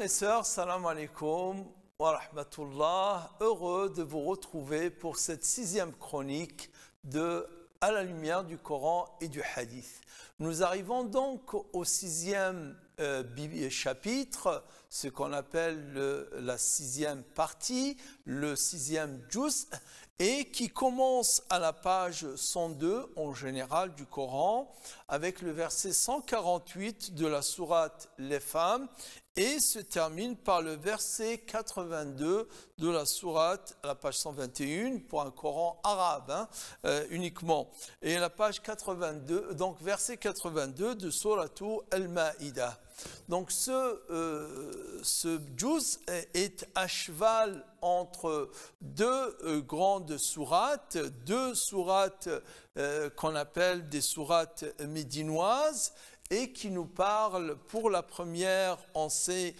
et sœurs, salam alaikum wa rahmatullah. Heureux de vous retrouver pour cette 6e chronique de À la lumière du Coran et du Hadith. Nous arrivons donc au 6e chapitre, ce qu'on appelle la 6e partie, le 6e juz, et qui commence à la page 102 en général du Coran, avec le verset 148 de la sourate Les Femmes, et se termine par le verset 82 de la sourate, la page 121, pour un Coran arabe uniquement, et la page 82, donc verset 82 de Suratu Al-Ma'ida. Donc ce juz est à cheval entre deux grandes sourates, deux sourates qu'on appelle des sourates médinoises, et qui nous parlent, pour la première, on s'est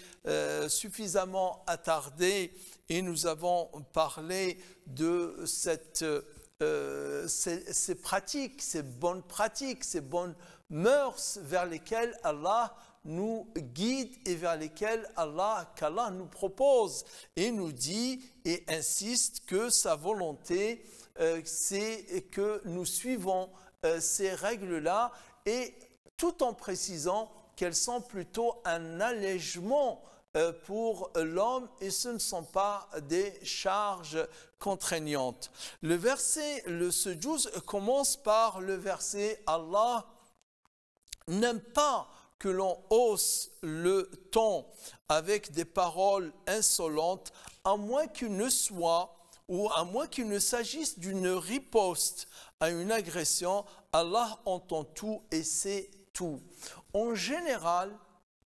suffisamment attardé et nous avons parlé de ces pratiques, ces bonnes mœurs vers lesquelles Allah nous guide et vers lesquelles qu'Allah nous propose et nous dit et insiste que sa volonté, c'est que nous suivons ces règles-là, et tout en précisant qu'elles sont plutôt un allègement pour l'homme et ce ne sont pas des charges contraignantes. Ce juz commence par le verset « Allah n'aime pas que l'on hausse le ton avec des paroles insolentes, à moins qu'il ne soit ou à moins qu'il ne s'agisse d'une riposte à une agression. Allah entend tout et sait tout. » En général,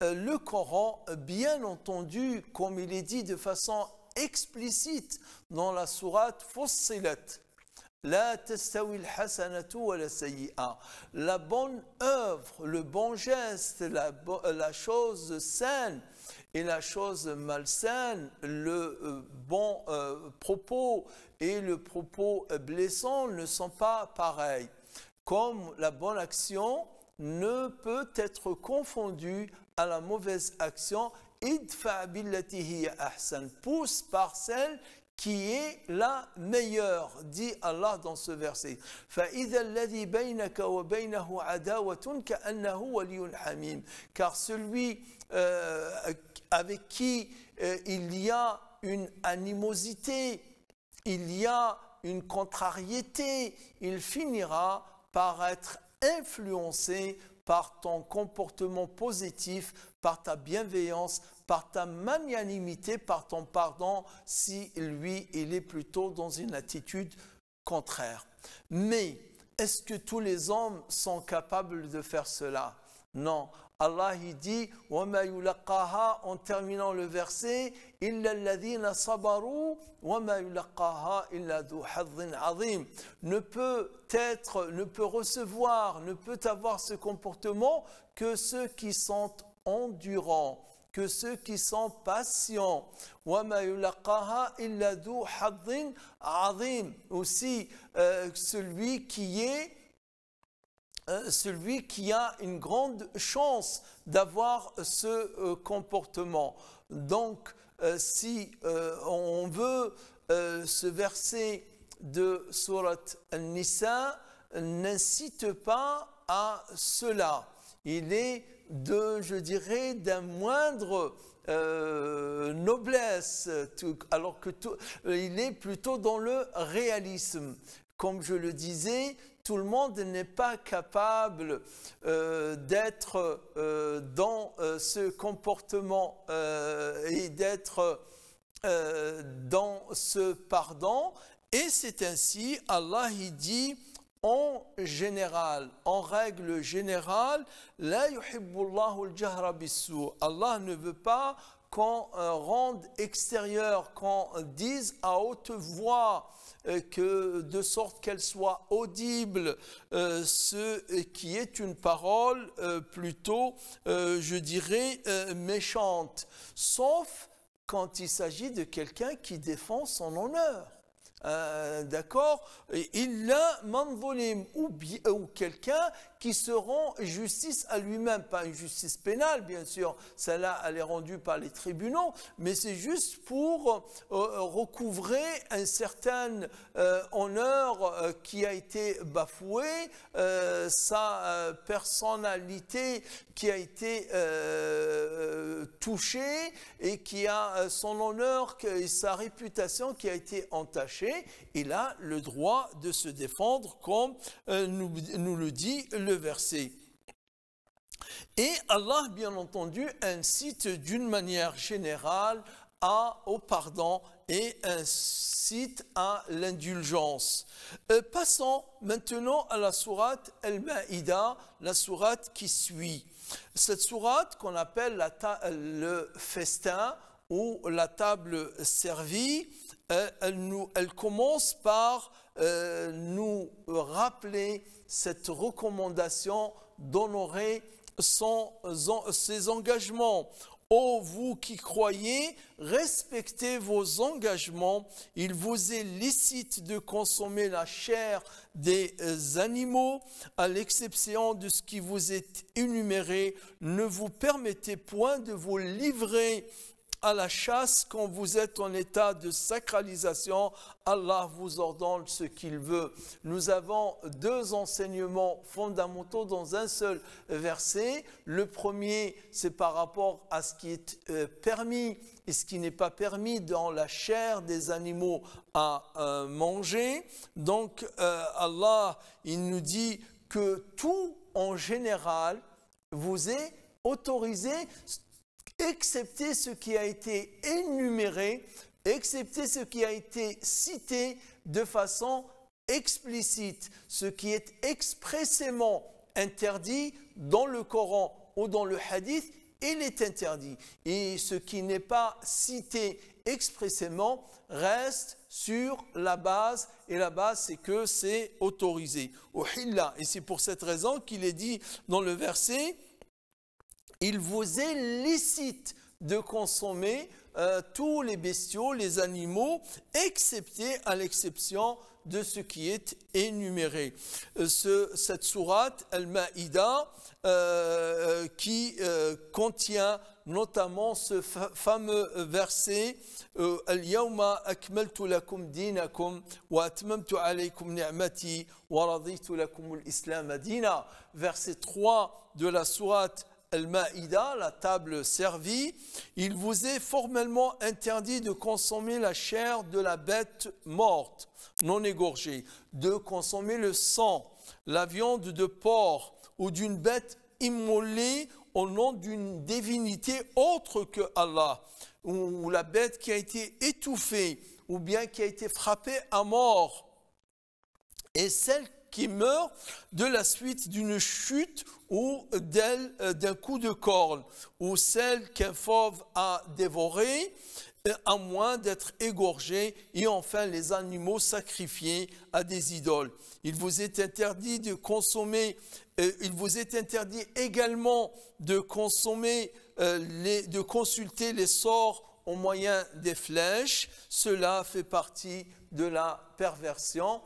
le Coran, bien entendu, comme il est dit de façon explicite dans la sourate Fussilat, La tastawi al-hasanatu wa la sayyi'a. La bonne œuvre, le bon geste, la chose saine et la chose malsaine, le bon propos et le propos blessant ne sont pas pareils. Comme la bonne action ne peut être confondue à la mauvaise action, idfa billati hiya ahsan, pousse par celle qui est la meilleure, dit Allah dans ce verset. Car celui avec qui il y a une animosité, il y a une contrariété, il finira par être influencé par ton comportement positif, par ta bienveillance, par ta magnanimité, par ton pardon, si lui, il est plutôt dans une attitude contraire. Mais est-ce que tous les hommes sont capables de faire cela? Non. Allah il dit وَمَا يُلَقَّاهَا en terminant le verset إِلَّا الَّذِينَ صَبَرُوا وَمَا يُلَقَّاهَا إِلَّا ذُو حَظٍّ عَظِيمٍ. Ne peut recevoir, ne peut avoir ce comportement que ceux qui sont endurants, que ceux qui sont patients. وَمَا يُلَقَّاهَا إِلَّا ذُو حَظٍّ عَظِيمٍ. Aussi celui qui a une grande chance d'avoir ce comportement. Donc, si on veut, ce verset de Sourate An-Nisa n'incite pas à cela. Il est je dirais, d'un moindre noblesse, alors que il est plutôt dans le réalisme. Comme je le disais, tout le monde n'est pas capable d'être dans ce comportement et d'être dans ce pardon. Et c'est ainsi, Allah il dit, en général, en règle générale, la yuhibbullahu al-jahra bis-su'. Allah ne veut pas qu'on rende extérieur, qu'on dise à haute voix, que de sorte qu'elle soit audible, ce qui est une parole plutôt, je dirais, méchante, sauf quand il s'agit de quelqu'un qui défend son honneur. d'accord, illa man zulim, ou quelqu'un qui se rend justice à lui-même, pas une justice pénale bien sûr, celle-là elle est rendue par les tribunaux, mais c'est juste pour recouvrer un certain honneur qui a été bafoué, sa personnalité qui a été touchée et qui a son honneur et sa réputation qui a été entachée. Il a le droit de se défendre comme nous le dit le verset. Et Allah, bien entendu, incite d'une manière générale au pardon et incite à l'indulgence. Passons maintenant à la sourate Al-Ma'ida, la sourate qui suit. Cette sourate qu'on appelle le festin ou la table servie, elle commence par nous rappeler cette recommandation d'honorer ses engagements. Ô vous qui croyez, respectez vos engagements. Il vous est licite de consommer la chair des animaux, à l'exception de ce qui vous est énuméré. Ne vous permettez point de vous livrer à la chasse quand vous êtes en état de sacralisation. Allah vous ordonne ce qu'il veut. Nous avons deux enseignements fondamentaux dans un seul verset. Le premier, c'est par rapport à ce qui est permis et ce qui n'est pas permis dans la chair des animaux à manger. Donc Allah, il nous dit que tout en général vous est autorisé, excepté ce qui a été énuméré, excepté ce qui a été cité de façon explicite, ce qui est expressément interdit dans le Coran ou dans le hadith, il est interdit. Et ce qui n'est pas cité expressément reste sur la base, et la base c'est que c'est autorisé. Et c'est pour cette raison qu'il est dit dans le verset: il vous est licite de consommer tous les bestiaux, les animaux, excepté à l'exception de ce qui est énuméré. Cette sourate Al-Ma'ida qui contient notamment ce fameux verset Al-Yawma akmaltu lakum dinakum wa atmamtu alaykum ni'mati wa raditu lakum al-islam dina. Verset 3 de la sourate Al-Ma'ida, la table servie. Il vous est formellement interdit de consommer la chair de la bête morte, non égorgée, de consommer le sang, la viande de porc ou d'une bête immolée au nom d'une divinité autre que Allah, ou la bête qui a été étouffée ou bien qui a été frappée à mort, et celle qui meurt de la suite d'une chute ou d'un coup de corne, ou celle qu'un fauve a dévorée, à moins d'être égorgé, et enfin les animaux sacrifiés à des idoles. Il vous est interdit de consommer, il vous est interdit également de consommer, de consulter les sorts au moyen des flèches. Cela fait partie de la perversion.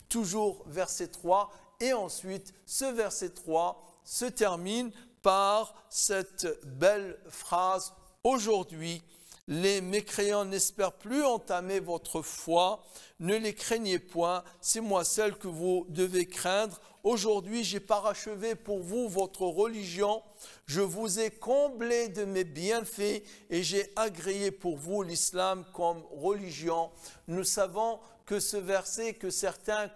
Toujours verset 3, et ensuite ce verset 3 se termine par cette belle phrase: aujourd'hui, les mécréants n'espèrent plus entamer votre foi, ne les craignez point, c'est moi celle que vous devez craindre. Aujourd'hui, j'ai parachevé pour vous votre religion, je vous ai comblé de mes bienfaits et j'ai agréé pour vous l'islam comme religion. Nous savons que ce verset que certains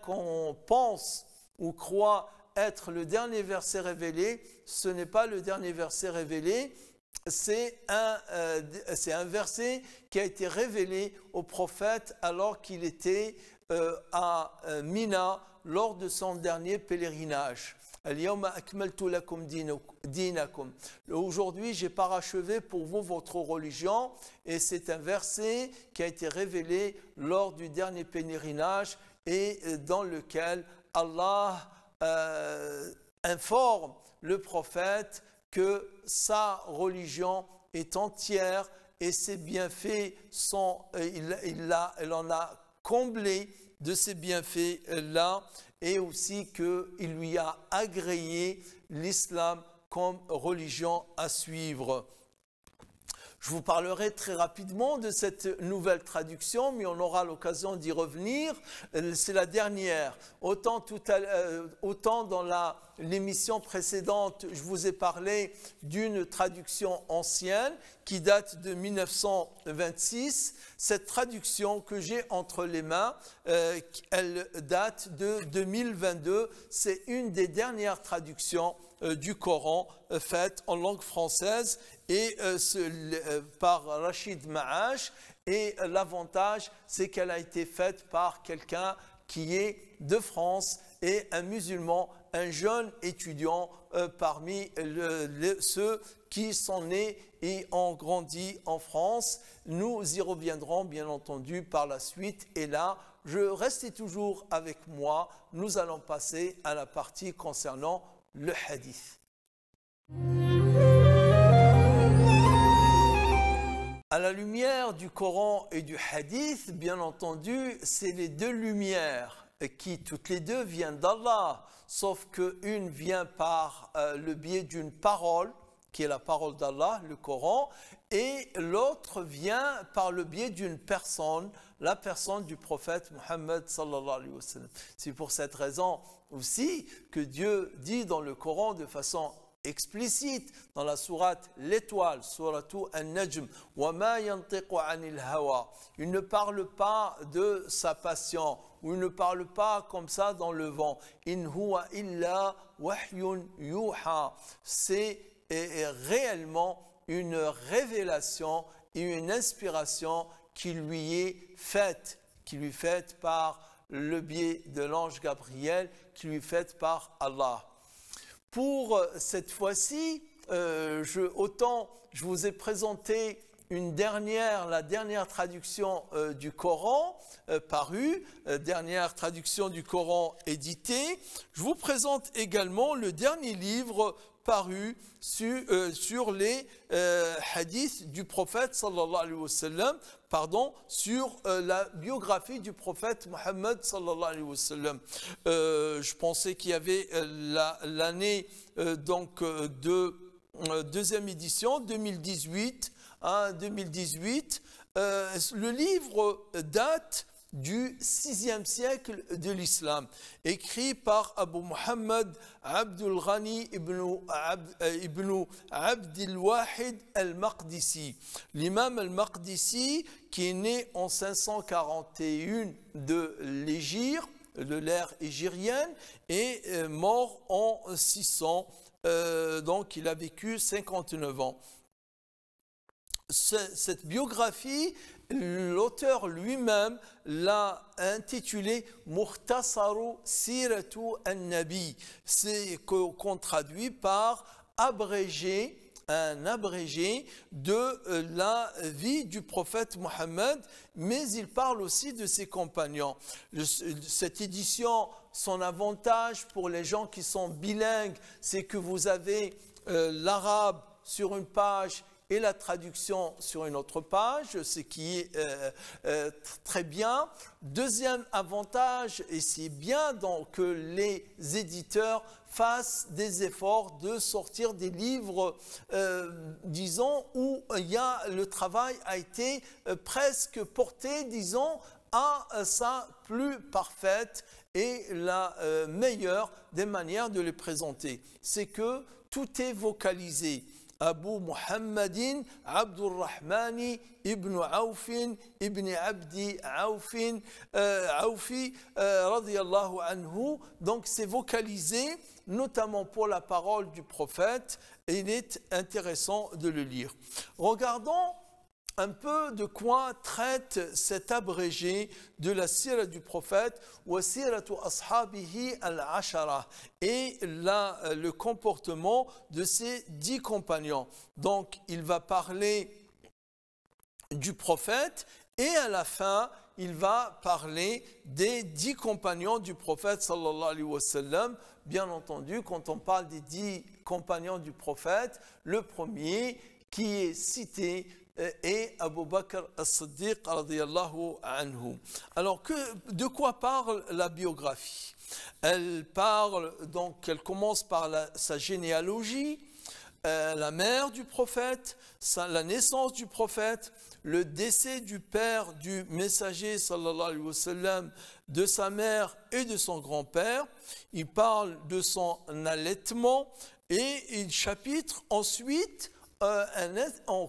pensent ou croient être le dernier verset révélé, ce n'est pas le dernier verset révélé, c'est un verset qui a été révélé au prophète alors qu'il était à Mina lors de son dernier pèlerinage. Aujourd'hui, j'ai parachevé pour vous votre religion, et c'est un verset qui a été révélé lors du dernier pèlerinage et dans lequel Allah informe le prophète que sa religion est entière et ses bienfaits sont, il en a comblé de ces bienfaits-là et aussi qu'il lui a agréé l'islam comme religion à suivre. Je vous parlerai très rapidement de cette nouvelle traduction, mais on aura l'occasion d'y revenir. C'est la dernière. Autant dans l'émission précédente, je vous ai parlé d'une traduction ancienne qui date de 1926. Cette traduction que j'ai entre les mains, elle date de 2022. C'est une des dernières traductions du Coran faite en langue française et par Rachid Maash, et l'avantage c'est qu'elle a été faite par quelqu'un qui est de France et un musulman, un jeune étudiant parmi ceux qui sont nés et ont grandi en France. Nous y reviendrons bien entendu par la suite, et là, restez toujours avec moi, nous allons passer à la partie concernant le hadith. À la lumière du Coran et du hadith, bien entendu, c'est les deux lumières qui, toutes les deux, viennent d'Allah, sauf qu'une vient par le biais d'une parole, qui est la parole d'Allah, le Coran, et l'autre vient par le biais d'une personne, la personne du prophète Muhammad sallallahu alayhi wa sallam. C'est pour cette raison aussi que Dieu dit dans le Coran de façon explicite dans la sourate l'étoile, sourate An-Najm, wa ma yantiqu anil hawa. Il ne parle pas de sa passion, ou il ne parle pas comme ça dans le vent. In huwa illa wahyun yuha. C'est réellement une révélation et une inspiration qui lui est faite par le biais de l'ange Gabriel, qui lui est faite par Allah. Pour cette fois-ci, je vous ai présenté la dernière traduction du Coran parue, dernière traduction du Coran éditée. Je vous présente également le dernier livre paru sur les hadiths du prophète sallallahu alayhi wa sallam, sur la biographie du prophète Muhammad sallallahu alayhi wa sallam. Je pensais qu'il y avait l'année de deuxième édition, 2018. Le livre date du 6e siècle de l'islam, écrit par Abu Muhammad Abdul Ghani ibn Abdil Wahid al-Maqdisi. L'imam al-Maqdisi, qui est né en 541 de l'ère égirienne, et mort en 600, donc il a vécu 59 ans. Cette biographie, l'auteur lui-même l'a intitulée Mukhtasaru Siratu an-Nabi, c'est qu'on traduit par un abrégé de la vie du prophète Mohammed, mais il parle aussi de ses compagnons. Cette édition, son avantage pour les gens qui sont bilingues, c'est que vous avez l'arabe sur une page et la traduction sur une autre page, ce qui est très bien. Deuxième avantage, et c'est bien donc que les éditeurs fassent des efforts de sortir des livres, disons, où le travail a été presque porté, disons, à sa plus parfaite et la meilleure des manières de les présenter. C'est que tout est vocalisé. Abu Muhammadin Abdurrahmani ibn Awfin ibn Abdi Awfi radiyallahu anhu. Donc c'est vocalisé, notamment pour la parole du prophète, et il est intéressant de le lire. Regardons un peu de quoi traite cet abrégé de la sira du prophète, wa siratu ashabihi al-ashara, et le comportement de ses 10 compagnons. Donc il va parler du prophète et à la fin il va parler des 10 compagnons du prophète sallallahu alayhi wa sallam. Bien entendu, quand on parle des 10 compagnons du prophète, le premier qui est cité et Abu Bakr as-Siddiq radiyallahu anhu. Alors, de quoi parle la biographie? Elle parle, donc, elle commence par sa généalogie, la mère du prophète, la naissance du prophète, le décès du père du messager sallallahu alayhi wa sallam, de sa mère et de son grand-père. Il parle de son allaitement et il chapitre ensuite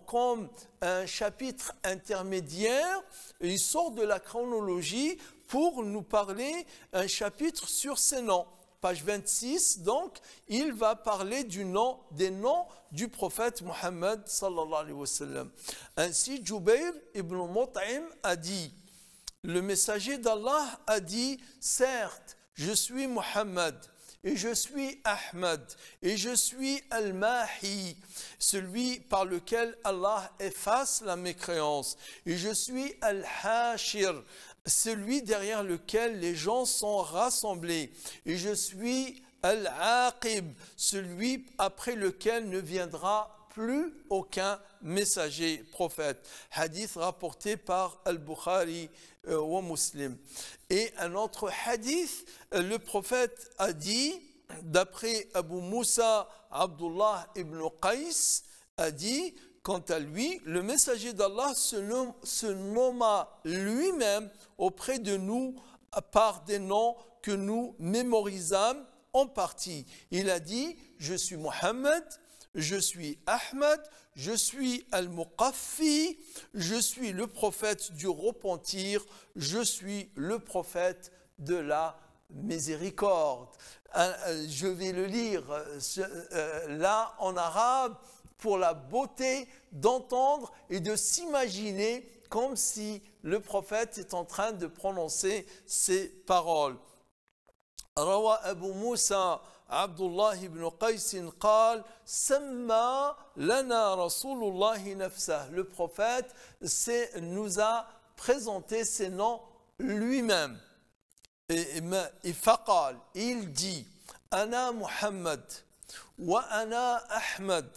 comme un chapitre intermédiaire. Il sort de la chronologie pour nous parler un chapitre sur ses noms. Page 26, donc, il va parler des noms du prophète Muhammad sallallahu alayhi wa sallam. Ainsi, Jubayr ibn Mut'im a dit, le messager d'Allah a dit, certes, je suis Muhammad, et je suis Ahmad, et je suis Al-Mahi, celui par lequel Allah efface la mécréance, et je suis Al-Hashir, celui derrière lequel les gens sont rassemblés, et je suis Al-Aqib, celui après lequel ne viendra plus aucun messager prophète. Hadith rapporté par Al-Bukhari ou Muslim. Et un autre hadith, le prophète a dit, d'après Abu Musa Abdullah ibn Qais, a dit, quant à lui, le messager d'Allah se nomma lui-même auprès de nous par des noms que nous mémorisâmes en partie. Il a dit, je suis Muhammad, je suis Ahmad, je suis Al-Muqaffi, je suis le prophète du repentir, je suis le prophète de la miséricorde. Je vais le lire là en arabe pour la beauté d'entendre et de s'imaginer comme si le prophète est en train de prononcer ces paroles. Rawa Abu Musa Abdullah ibn Qais قال سمى لنا رسول الله نفسه. Le prophète nous a présenté ses noms lui-même. Et faqal, il dit Ana Muhammad wa ana Ahmad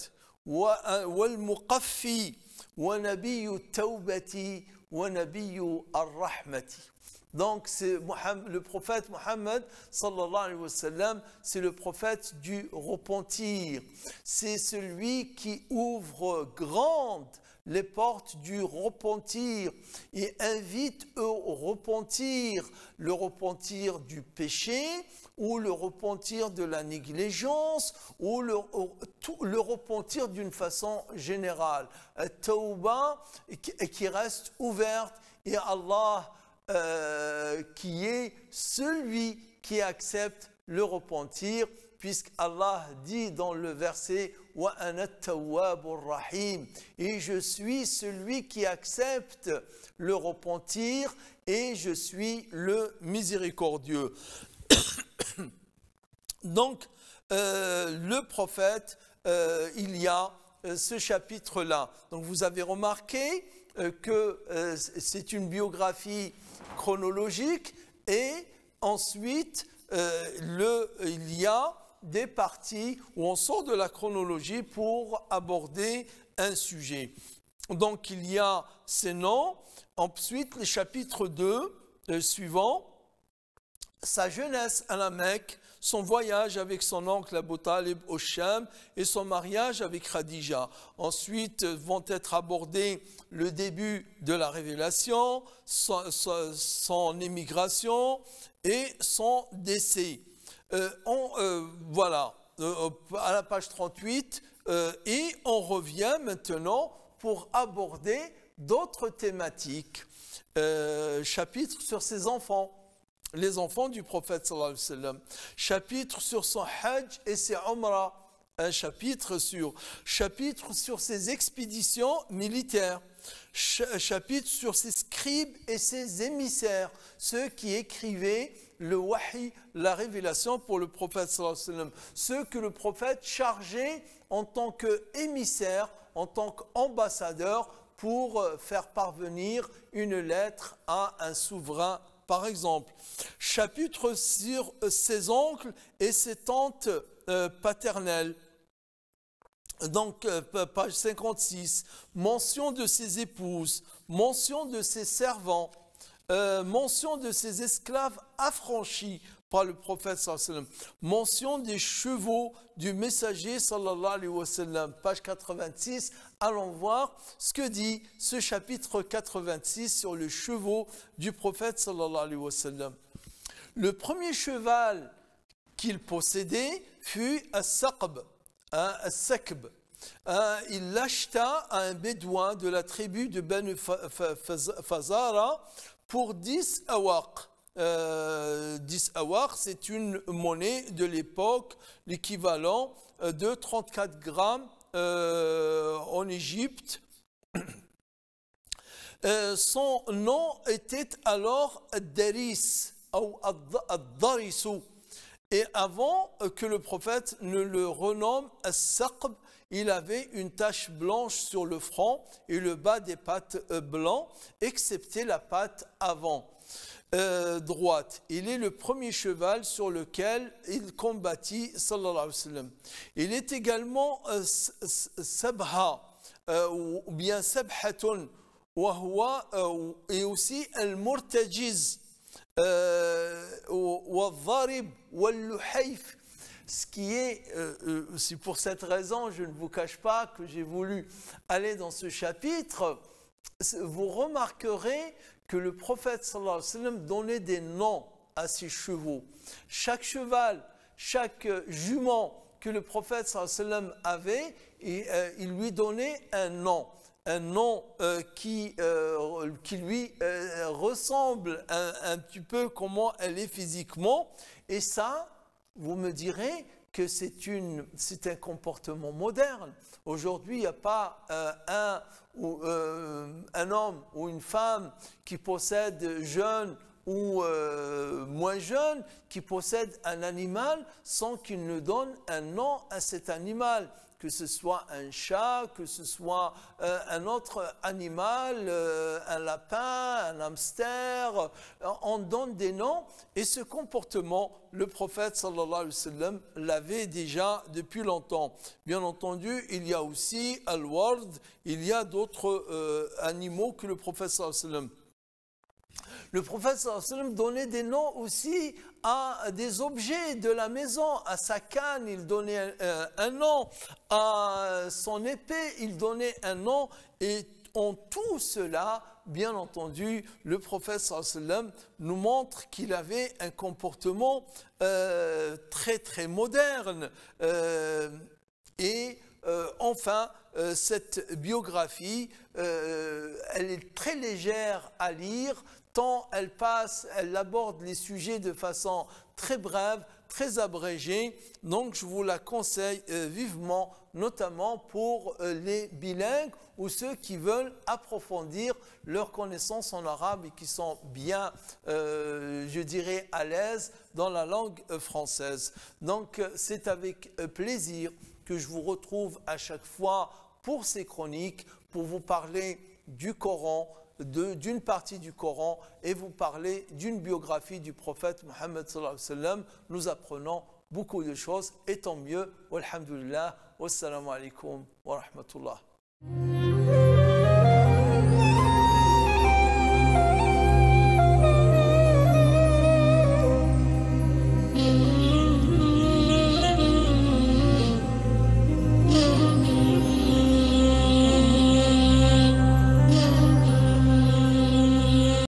wal Muqaffi wa nabiyyu tawbati wa nabiyyu ar-rahmati. Donc, le prophète Muhammad, sallallahu alayhi wa sallam, c'est le prophète du repentir. C'est celui qui ouvre grandes les portes du repentir et invite au repentir, le repentir du péché ou le repentir de la négligence ou le repentir d'une façon générale. Tawbah qui reste ouverte et Allah qui est celui qui accepte le repentir, puisque Allah dit dans le verset wa ana tawwabur rahim, et je suis celui qui accepte le repentir et je suis le miséricordieux. Donc le prophète, il y a ce chapitre là. Donc vous avez remarqué que c'est une biographie chronologique et ensuite il y a des parties où on sort de la chronologie pour aborder un sujet. Donc il y a ces noms, ensuite les chapitres 2 suivants, sa jeunesse à la Mecque, son voyage avec son oncle Abu Talib au Sham et son mariage avec Khadija. Ensuite vont être abordés le début de la révélation, son émigration et son décès. Voilà, à la page 38, et on revient maintenant pour aborder d'autres thématiques. Chapitre sur ses enfants. Les enfants du prophète sallallahu alayhi wa sallam, chapitre sur son hajj et ses umrah, un chapitre sur ses expéditions militaires, chapitre sur ses scribes et ses émissaires, ceux qui écrivaient le wahi, la révélation pour le prophète sallallahu alayhi wa sallam, ceux que le prophète chargeait en tant qu'émissaire, en tant qu'ambassadeur pour faire parvenir une lettre à un souverain. Par exemple, chapitre sur ses oncles et ses tantes paternelles. Donc, page 56, mention de ses épouses, mention de ses servants, mention de ses esclaves affranchis par le prophète sallallahu alayhi wa sallam, mention des chevaux du messager sallallahu alayhi wa sallam, page 86. Allons voir ce que dit ce chapitre 86 sur les chevaux du prophète sallallahu alayhi wa sallam. Le premier cheval qu'il possédait fut As-Saqb. As-Sakb. Il l'acheta à un bédouin de la tribu de Banu Fazara pour 10 awaq. 10 awaq, c'est une monnaie de l'époque, l'équivalent de 34 grammes en Égypte. Son nom était alors Daris ou Ad-Darisu. Et avant que le prophète ne le renomme As-Saqb, il avait une tache blanche sur le front et le bas des pattes blancs, excepté la patte avant droite. Il est le premier cheval sur lequel il combattit, sallallahu alayhi wa sallam. Il est également Sabha, ou bien Sabhatun, et aussi Al-Murtajiz, Wal-Dharib, Wal-Luhayf. Ce qui est, c'est pour cette raison, je ne vous cache pas que j'ai voulu aller dans ce chapitre. Vous remarquerez que le prophète sallallahu alayhi wa sallam donnait des noms à ses chevaux. Chaque cheval, chaque jument que le prophète sallallahu alayhi wa sallam avait, il lui donnait un nom qui lui ressemble un petit peu comment elle est physiquement. Et ça, vous me direz que c'est un comportement moderne. Aujourd'hui, il n'y a pas un homme ou une femme qui possède jeune ou moins jeune, qui possède un animal sans qu'il ne donne un nom à cet animal. Que ce soit un chat, que ce soit un autre animal, un lapin, un hamster, on donne des noms. Et ce comportement, le prophète sallallahu alayhi wa sallam l'avait déjà depuis longtemps. Bien entendu, il y a aussi al-ward, il y a d'autres animaux que le prophète sallallahu alayhi wa sallam. Le prophète sallallahu alayhi wa sallam donnait des noms aussi à des objets de la maison. À sa canne, il donnait un nom. À son épée, il donnait un nom. Et en tout cela, bien entendu, le prophète sallallahu alayhi wa sallam nous montre qu'il avait un comportement très très moderne. Enfin, cette biographie, elle est très légère à lire, tant elle aborde les sujets de façon très brève, très abrégée. Donc je vous la conseille vivement, notamment pour les bilingues ou ceux qui veulent approfondir leurs connaissances en arabe et qui sont bien, je dirais, à l'aise dans la langue française. Donc c'est avec plaisir que je vous retrouve à chaque fois pour ces chroniques, pour vous parler du Coran, d'une partie du Coran, et vous parler d'une biographie du prophète Mohammed sallallahu alayhi wa sallam. Nous apprenons beaucoup de choses, et tant mieux. Walhamdulillah, wassalamu alaikum wa rahmatullah.